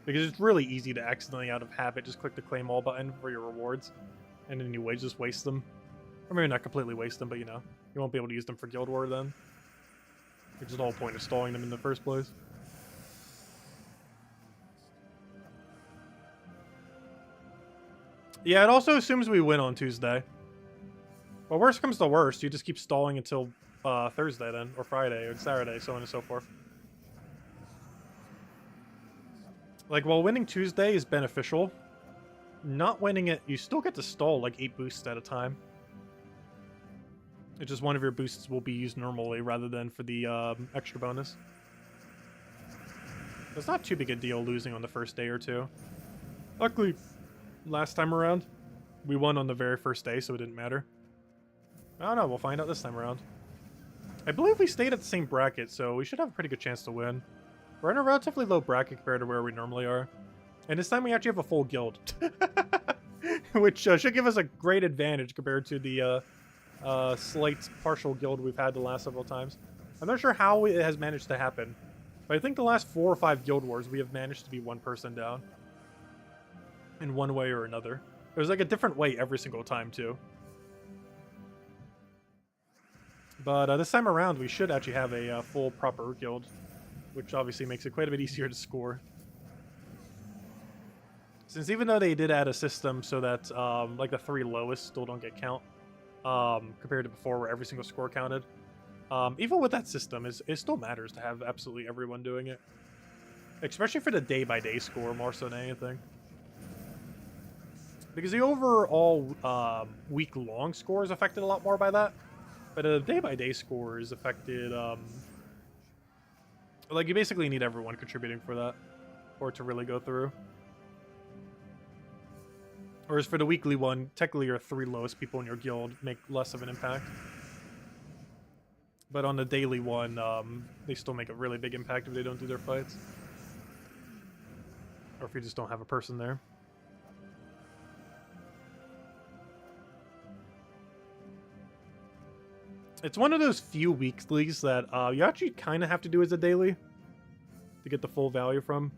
Because it's really easy to accidentally, out of habit, just click the Claim All button for your rewards. And then you just waste them. Or maybe not completely waste them, but you know, you won't be able to use them for Guild War then. Which is the whole point of stalling them in the first place. Yeah, it also assumes we win on Tuesday. Well, worst comes to worst, you just keep stalling until Thursday then, or Friday, or Saturday, so on and so forth. Like, while winning Tuesday is beneficial, not winning it, you still get to stall like 8 boosts at a time. It's just one of your boosts will be used normally rather than for the extra bonus. It's not too big a deal losing on the first day or two. Luckily, last time around, we won on the very first day, so it didn't matter. I don't know, we'll find out this time around. I believe we stayed at the same bracket, so we should have a pretty good chance to win. We're in a relatively low bracket compared to where we normally are. And this time we actually have a full guild. Which should give us a great advantage compared to the slight partial guild we've had the last several times. I'm not sure how it has managed to happen, but I think the last 4 or 5 guild wars we have managed to be one person down. In one way or another. It was like a different way every single time too. But this time around we should actually have a full proper guild, which obviously makes it quite a bit easier to score. Since even though they did add a system so that like the 3 lowest still don't get count, compared to before where every single score counted, even with that system, it still matters to have absolutely everyone doing it. Especially for the day-by-day score more so than anything. Because the overall week-long score is affected a lot more by that. But the day-by-day score is affected, like you basically need everyone contributing for that, for it to really go through. Whereas for the weekly one, technically your 3 lowest people in your guild make less of an impact. But on the daily one, they still make a really big impact if they don't do their fights. Or if you just don't have a person there. It's one of those few weeklies that you actually kind of have to do as a daily to get the full value from.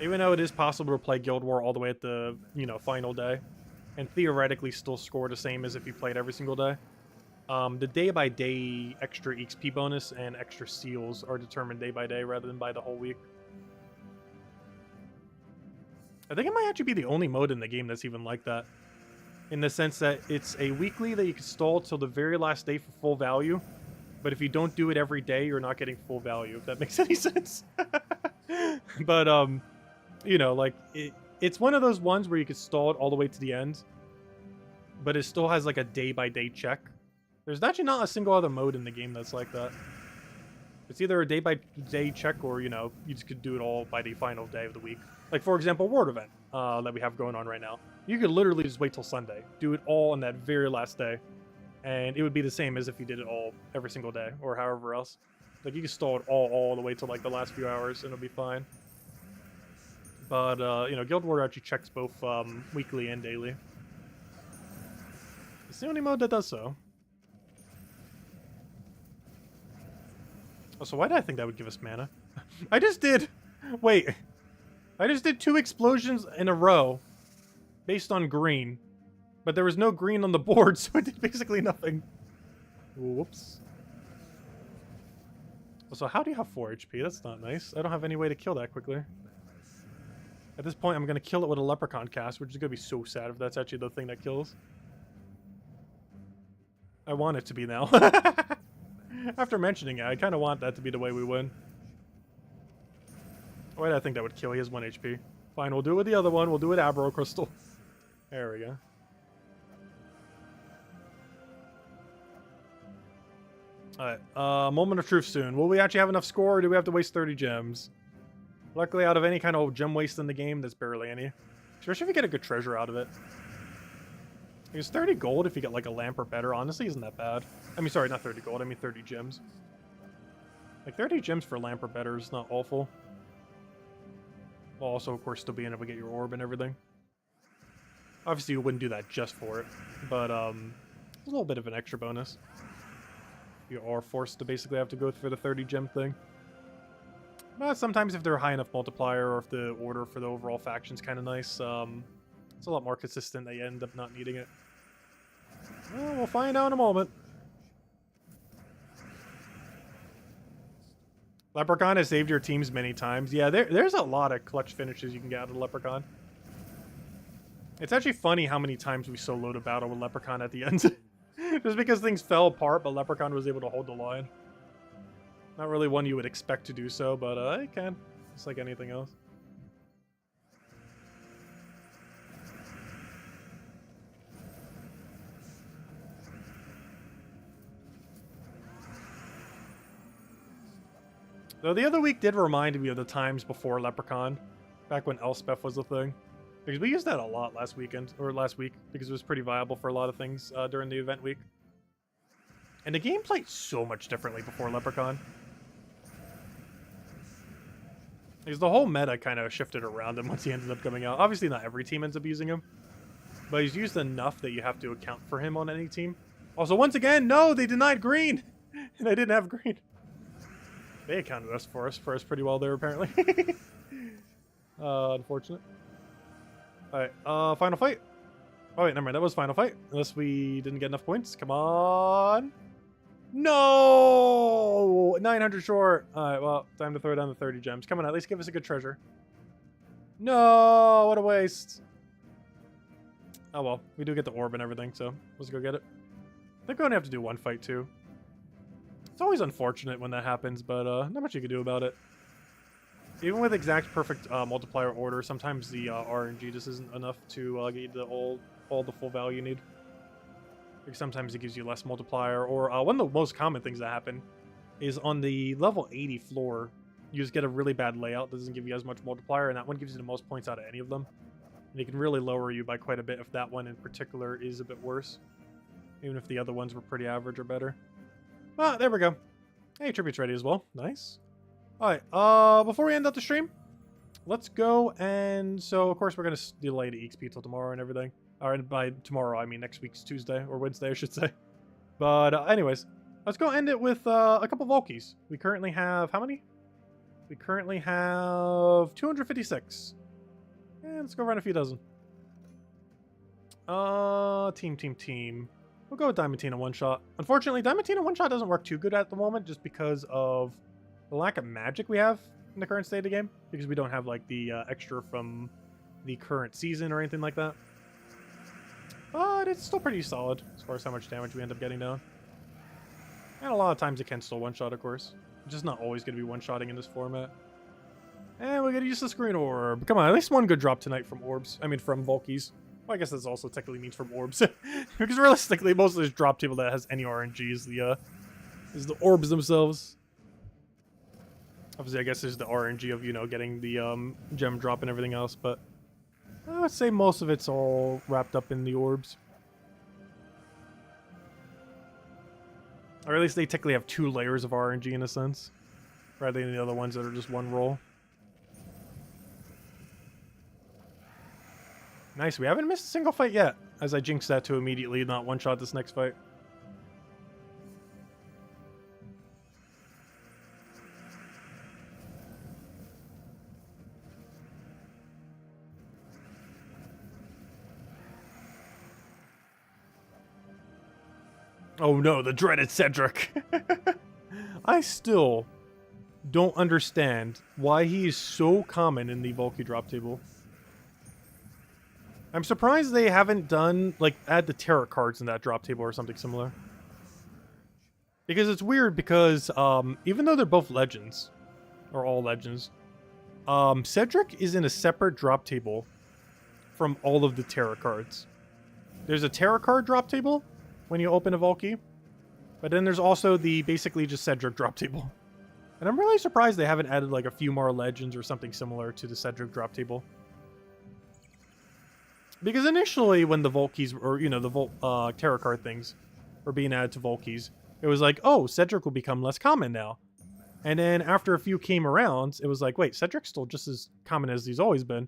Even though it is possible to play Guild War all the way at the, final day, and theoretically still score the same as if you played every single day, the day-by-day extra XP bonus and extra seals are determined day by day rather than by the whole week. I think it might actually be the only mode in the game that's even like that. In the sense that it's a weekly that you can stall till the very last day for full value, but if you don't do it every day, you're not getting full value, if that makes any sense. But, it's one of those ones where you can stall it all the way to the end, but it still has like a day-by-day check. There's actually not a single other mode in the game that's like that. It's either a day-by-day check or, you just could do it all by the final day of the week. Like, for example, Ward event that we have going on right now. You could literally just wait till Sunday, do it all on that very last day, and it would be the same as if you did it all every single day, or however else. Like, you can stall it all the way till, like, the last few hours, and it'll be fine. But, Guild War actually checks both weekly and daily. It's the only mode that does so. Oh, so why did I think that would give us mana? I just did 2 explosions in a row based on green, but there was no green on the board, so it did basically nothing. Whoops. So how do you have 4 HP? That's not nice. I don't have any way to kill that quickly. At this point, I'm going to kill it with a Leprechaun cast, which is going to be so sad if that's actually the thing that kills. I want it to be now. After mentioning it, I kind of want that to be the way we win. Why did I think that would kill? He has 1 HP. Fine, we'll do it with the other one. We'll do it with Abro Crystal. There we go. Alright, moment of truth soon. Will we actually have enough score, or do we have to waste 30 gems? Luckily, out of any kind of gem waste in the game, there's barely any. Especially if you get a good treasure out of it. Because 30 gold, if you get like a lamp or better, honestly isn't that bad. I mean, sorry, not 30 gold, I mean 30 gems. Like, 30 gems for lamp or better is not awful. While also, of course, still being able to get your orb and everything. Obviously, you wouldn't do that just for it, but it's a little bit of an extra bonus. You are forced to basically have to go for the 30 gem thing. But sometimes if they're a high enough multiplier, or if the order for the overall faction's kind of nice, it's a lot more consistent that you end up not needing it. Well, we'll find out in a moment. Leprechaun has saved your teams many times. Yeah, there's a lot of clutch finishes you can get out of Leprechaun. It's actually funny how many times we soloed a battle with Leprechaun at the end. Just because things fell apart, but Leprechaun was able to hold the line. Not really one you would expect to do so, but it can. Just like anything else. Though the other week did remind me of the times before Leprechaun, back when Elspeth was a thing. Because we used that a lot last weekend, or last week, because it was pretty viable for a lot of things during the event week. And the game played so much differently before Leprechaun. Because the whole meta kind of shifted around him once he ended up coming out. Obviously not every team ends up using him, but he's used enough that you have to account for him on any team. Also, once again, no, they denied green! And I didn't have green. They accounted for us pretty well there, apparently. Unfortunate. Alright, final fight. Oh wait, never mind, that was final fight. Unless we didn't get enough points. Come on! No! 900 short. Alright, well, time to throw down the 30 gems. Come on, at least give us a good treasure. No! What a waste. Oh well, we do get the orb and everything, so let's go get it. I think we only have to do one fight too. It's always unfortunate when that happens, but not much you can do about it. Even with exact perfect multiplier order, sometimes the RNG just isn't enough to get you all the full value you need. Like sometimes it gives you less multiplier, or one of the most common things that happen is on the level 80 floor, you just get a really bad layout that doesn't give you as much multiplier, and that one gives you the most points out of any of them. And it can really lower you by quite a bit if that one in particular is a bit worse. Even if the other ones were pretty average or better. Ah, there we go. Hey, Tribute's ready as well. Nice. Alright, before we end up the stream, let's go and... So, of course, we're going to delay the XP till tomorrow and everything. Or by tomorrow, I mean next week's Tuesday, or Wednesday, I should say. But, anyways, let's go end it with a couple Volkies. We currently have... How many? We currently have 256. And let's go run a few dozen. Team. We'll go with Diamantina one-shot. Unfortunately, Diamantina one-shot doesn't work too good at the moment just because of the lack of magic we have in the current state of the game. Because we don't have, like, the extra from the current season or anything like that. But it's still pretty solid as far as how much damage we end up getting down. And a lot of times it can still one-shot, of course. It's just not always going to be one-shotting in this format. And we're going to use the screen orb. Come on, at least one good drop tonight from orbs. I mean, from Volkies. Well, I guess this also technically means from orbs. Because realistically, most of this drop table that has any RNG is the orbs themselves. Obviously, I guess there's the RNG of, you know, getting the gem drop and everything else, but I would say most of it's all wrapped up in the orbs. Or at least they technically have 2 layers of RNG in a sense, rather than the other ones that are just one roll. Nice, we haven't missed a single fight yet, as I jinxed that to immediately not one-shot this next fight. Oh no, the dreaded Cedric! I still don't understand why he is so common in the Volky drop table. I'm surprised they haven't done, like, add the tarot cards in that drop table or something similar. Because it's weird because, even though they're both legends, or all legends, Cedric is in a separate drop table from all of the tarot cards. There's a tarot card drop table when you open a Volky, but then there's also the basically just Cedric drop table. And I'm really surprised they haven't added, like, a few more legends or something similar to the Cedric drop table. Because initially, when the Volkies, or, you know, the tarot card things were being added to Volkies, it was like, oh, Cedric will become less common now. And then after a few came around, it was like, wait, Cedric's still just as common as he's always been.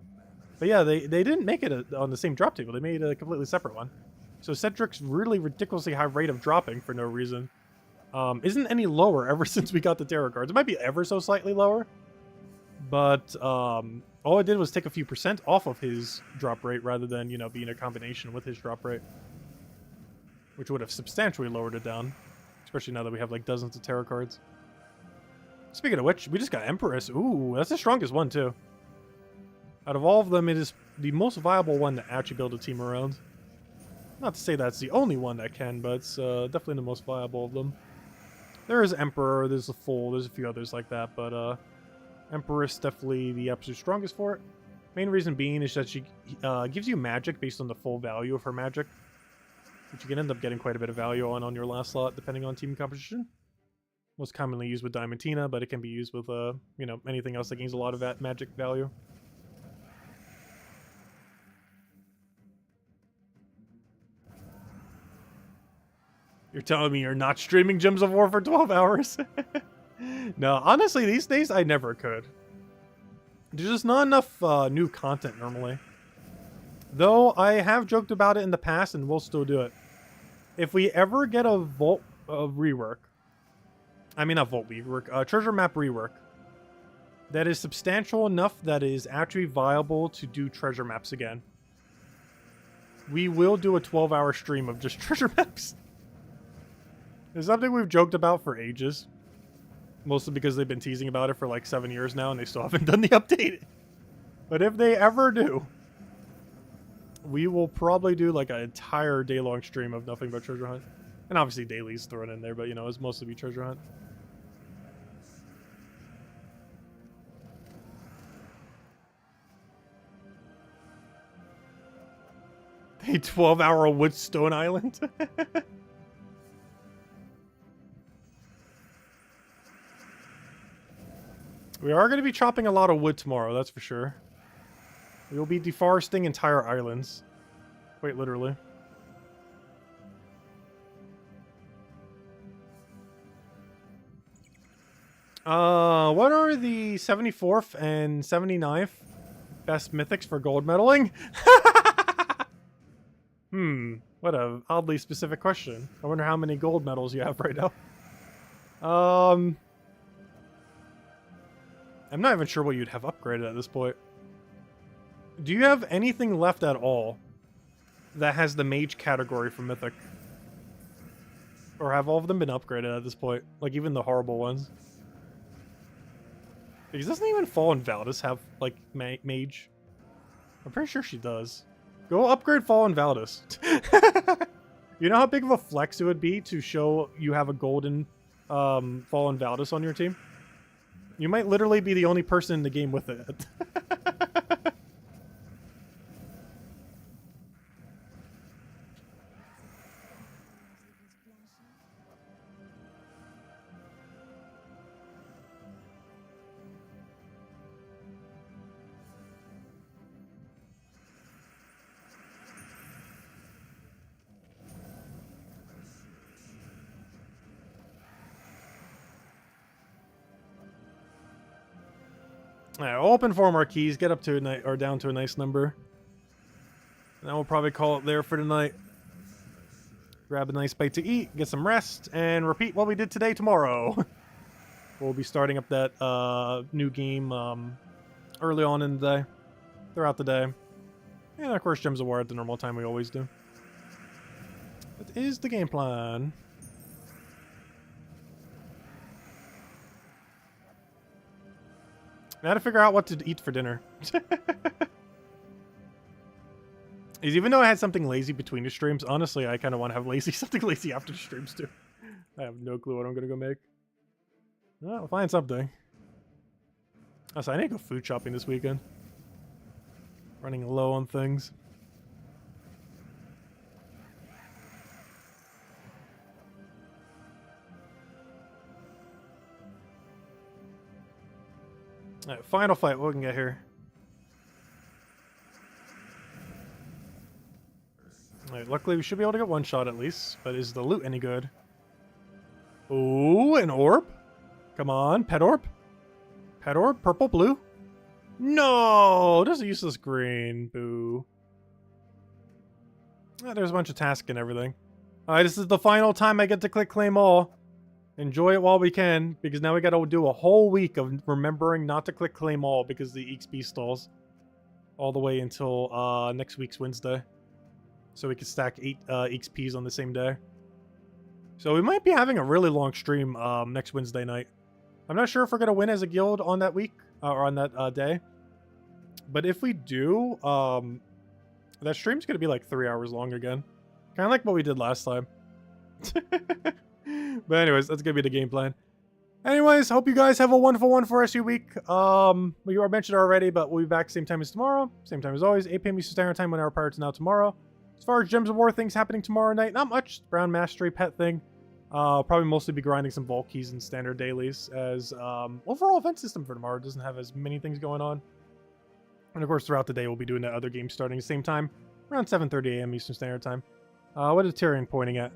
But yeah, they didn't make it on the same drop table. They made a completely separate one. So Cedric's really ridiculously high rate of dropping for no reason isn't any lower ever since we got the tarot cards. It might be ever so slightly lower, but all it did was take a few % off of his drop rate rather than, you know, being a combination with his drop rate, which would have substantially lowered it down, especially now that we have like dozens of tarot cards. Speaking of which, we just got Empress. Ooh, that's the strongest one too. Out of all of them, it is the most viable one to actually build a team around. Not to say that's the only one that can, but it's definitely the most viable of them. There is Emperor, there's the Fool, there's a few others like that, but Empress definitely the absolute strongest for it. Main reason being is that she gives you magic based on the full value of her magic, which you can end up getting quite a bit of value on your last slot, depending on team composition. Most commonly used with Diamantina, but it can be used with, you know, anything else that gains a lot of that magic value. You're telling me you're not streaming Gems of War for 12 hours? No, honestly, these days I never could. There's just not enough new content normally. Though I have joked about it in the past and we'll still do it. If we ever get a Vault rework, I mean not Vault rework, treasure map rework, that is substantial enough that is actually viable to do treasure maps again, we will do a 12-hour stream of just treasure maps. It's something we've joked about for ages. Mostly because they've been teasing about it for like 7 years now and they still haven't done the update. But if they ever do, we will probably do like an entire day-long stream of nothing but treasure hunt. And obviously dailies thrown in there, but you know, it's mostly be treasure hunt. A 12-hour Woodstone Island? We are going to be chopping a lot of wood tomorrow, that's for sure. We will be deforesting entire islands. Quite literally. What are the 74th and 79th best mythics for gold medaling? What a oddly specific question. I wonder how many gold medals you have right now. I'm not even sure what you'd have upgraded at this point. Do you have anything left at all that has the mage category for mythic? Or have all of them been upgraded at this point? Like even the horrible ones? Because doesn't even Fallen Valdis have like mage? I'm pretty sure she does. Go upgrade Fallen Valdis. You know how big of a flex it would be to show you have a golden Fallen Valdis on your team? You might literally be the only person in the game with it. Alright, we'll open 4 more keys, get up to or down to a nice number. And then we'll probably call it there for tonight. Grab a nice bite to eat, get some rest, and repeat what we did today tomorrow. We'll be starting up that new game early on in the day, throughout the day. And of course, Gems of War at the normal time we always do. That is the game plan. I had to figure out what to eat for dinner. Even though I had something lazy between the streams, honestly, I kind of want to have something lazy after the streams too. I have no clue what I'm going to go make. Well, I'll find something. Also, I need to go food shopping this weekend. Running low on things. Alright, final fight. What we can get here? Alright, luckily we should be able to get one shot at least. But is the loot any good? Ooh, an orb? Come on, pet orb? Pet orb? Purple, blue? No! There's a useless green. Boo. Ah, there's a bunch of tasks and everything. Alright, this is the final time I get to click claim all. Enjoy it while we can, because now we gotta do a whole week of remembering not to click claim all because the XP stalls. All the way until next week's Wednesday. So we can stack 8 XPs on the same day. So we might be having a really long stream next Wednesday night. I'm not sure if we're gonna win as a guild on that week, or on that day. But if we do, that stream's gonna be like 3 hours long again. Kind of like what we did last time. But anyways, that's gonna be the game plan. Anyways, hope you guys have a wonderful rest of your week. We are mentioned already, but we'll be back same time as tomorrow. Same time as always, 8 p.m. Eastern Standard Time, 1 hour prior to now tomorrow. As far as Gems of War things happening tomorrow night, not much. Brown Mastery pet thing. I'll probably mostly be grinding some vault keys and standard dailies, as overall event system for tomorrow doesn't have as many things going on. And of course, throughout the day, we'll be doing that other game starting at the same time, around 7:30 a.m. Eastern Standard Time. What is Tyrion pointing at?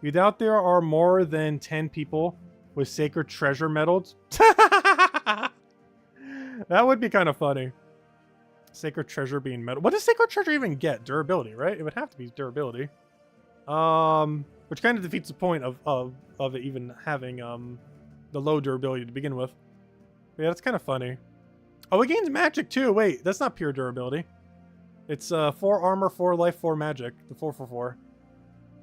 You doubt there are more than 10 people with sacred treasure medals? That would be kind of funny. Sacred treasure being medal. What does sacred treasure even get? Durability, right? It would have to be durability. Which kind of defeats the point of it even having the low durability to begin with. But yeah, that's kind of funny. Oh, it gains magic too. Wait, that's not pure durability. It's 4 armor, 4 life, 4 magic. The 444.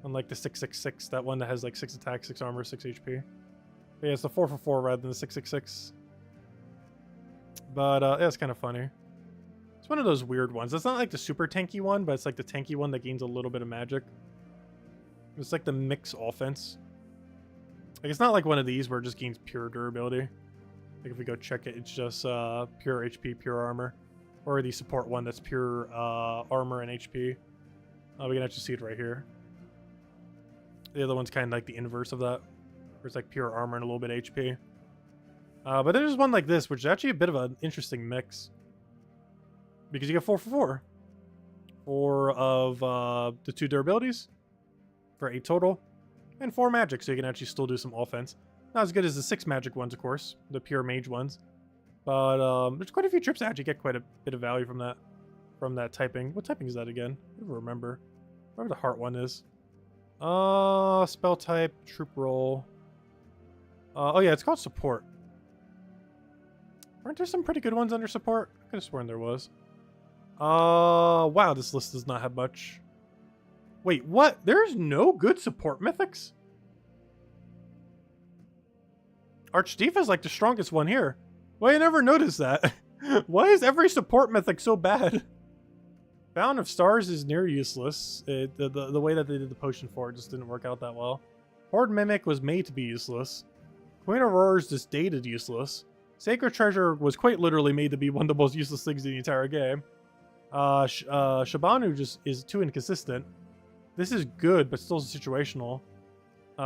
Unlike the 666, that one that has like 6 attack, 6 armor, 6 HP. But yeah, it's the 444 rather than the 666. But yeah, it's kind of funny. It's one of those weird ones. It's not like the super tanky one, but it's like the tanky one that gains a little bit of magic. It's like the mix offense. Like, it's not like one of these where it just gains pure durability. Like, if we go check it, it's just pure HP, pure armor. Or the support one that's pure armor and HP. We can actually see it right here. The other one's kind of like the inverse of that, where it's like pure armor and a little bit of HP. But there's one like this, which is actually a bit of an interesting mix. Because you get 4 for 4. 4 of the 2 durabilities. For 8 total, and 4 magic, so you can actually still do some offense. Not as good as the 6 magic ones, of course, the pure mage ones, but there's quite a few trips to actually get quite a bit of value from that typing. What typing is that again? I don't remember. Whatever the heart one is. Spell type, troop roll. Oh yeah, it's called support. Aren't there some pretty good ones under support? I could have sworn there was. Wow, this list does not have much. Wait, what? There's no good support mythics? Archdiva's like the strongest one here. Well, I never noticed that. Why is every support mythic so bad? Bound of Stars is near useless. The way that they did the potion for it just didn't work out that well. Horde Mimic was made to be useless. Queen Aurora's just dated useless. Sacred Treasure was quite literally made to be one of the most useless things in the entire game. Shabanu just is too inconsistent. This is good, but still situational.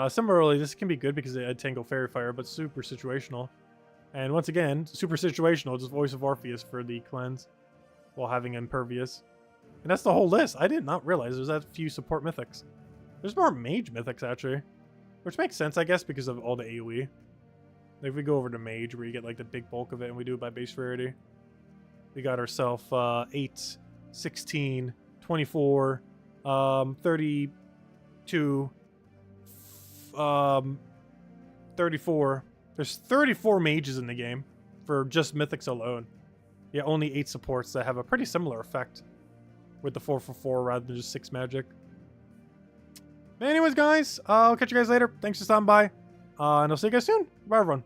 Similarly, this can be good because it had Tangle Fairy Fire, but super situational. And once again, super situational, just Voice of Orpheus for the cleanse, while having Impervious. And that's the whole list. I did not realize there's that few support mythics. There's more mage mythics, actually. Which makes sense, I guess, because of all the AoE. If we go over to mage, where you get like the big bulk of it, and we do it by base rarity. We got ourselves 8, 16, 24... 32, 34. There's 34 mages in the game for just mythics alone. Yeah, only 8 supports that have a pretty similar effect with the 4 for 4 rather than just 6 magic. Anyways, guys, I'll catch you guys later. Thanks for stopping by, and I'll see you guys soon. Bye, everyone.